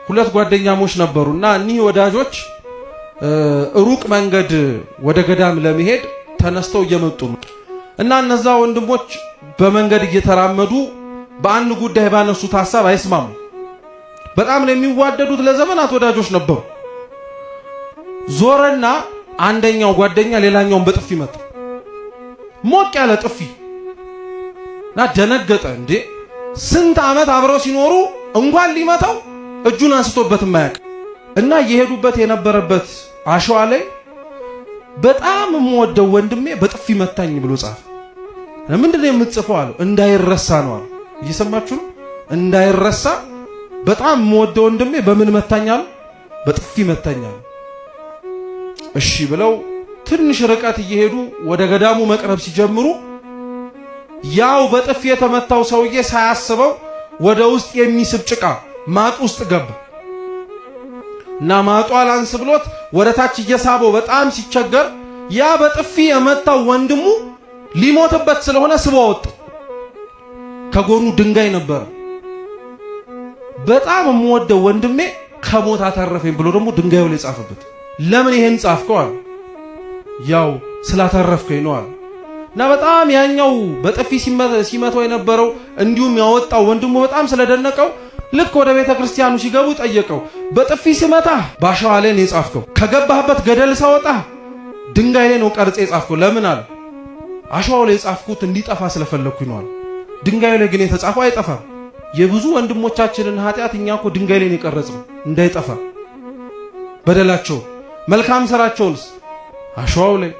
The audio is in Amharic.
ሁለት ጓደኛሞች ነበሩና እኒህ ወዳጆች ሩቅ መንገድ ወደ ገዳም ለመሄድ ተነስተው እየመጡ ነው እና እነዛ ወንድሞች በመንገድ እየተራመዱ በአንድ ጉዳይ ባነሱት ሐሳብ አይስማሙ። በጣም ነው የሚዋደዱት፣ ለዘመናት ወዳጆች ነበሩ። ዞረና አንደኛው ጓደኛ ሌላኛውን በጥፊ መታ። ሞቅ ያለ ጥፊ እና ደነገጠ። እንዴ ስንት ዓመት አብረው ሲኖሩ እንኳን ሊመታው እጁን አንስቶበት ማያውቅ እና እየሄዱበት የነበረበት አሸዋ ላይ በጣም የምወደው ወንድሜ በጥፊ መታኝ ብሎ ጻፈ። ምንድነው የምትጽፈው አለው። እንዳይረሳ ነው አለው። እየሰማችሁ ነው? እንዳይረሳ በጣም የምወደው ወንድሜ በምን መታኝ አለው? በጥፊ መታኝ አለው። እሺ ብለው ትንሽ ርቀት እየሄዱ ወደ ገዳሙ መቅረብ ሲጀምሩ ያው በጥፊ የተመታው ሰውዬ ሳያስበው ወደ ውስጥ የሚስብ ጭቃ ማጥ ውስጥ ገባ እና ማጡ አላንስ ብሎት ወደ ታች እየሳበው በጣም ሲቸገር ያ በጥፊ የመታው ወንድሙ ሊሞትበት ስለሆነ ስቦ ወጣ። ከጎኑ ድንጋይ ነበር። በጣም የምወደው ወንድሜ ከሞት አተረፈኝ ብሎ ደግሞ ድንጋዩ ላይ ጻፈበት። ለምን ይሄን ጻፍከው አለ። ያው ስላተረፍከኝ ነው አለ። እና በጣም ያኛው በጥፊ ሲመታው የነበረው እንዲሁም ያወጣው ወንድሙ በጣም ስለደነቀው ልክ ወደ ቤተ ክርስቲያኑ ሲገቡ ጠየቀው። በጥፊ ሲመታ ባሸዋ ላይ ነው የጻፍከው፣ ከገባህበት ገደል ሳወጣ ድንጋይ ላይ ነው ቀርጼ የጻፍከው። ለምን አለ። አሸዋው ላይ የጻፍኩት እንዲጠፋ ስለፈለኩኝ ነው አለ። ድንጋዩ ላይ ግን የተጻፈው አይጠፋም። የብዙ ወንድሞቻችንን ኃጢአት እኛ እኮ ድንጋይ ላይ ነው የቀረጽነው እንዳይጠፋ። በደላቸው መልካም ሰራቸውንስ አሸዋው ላይ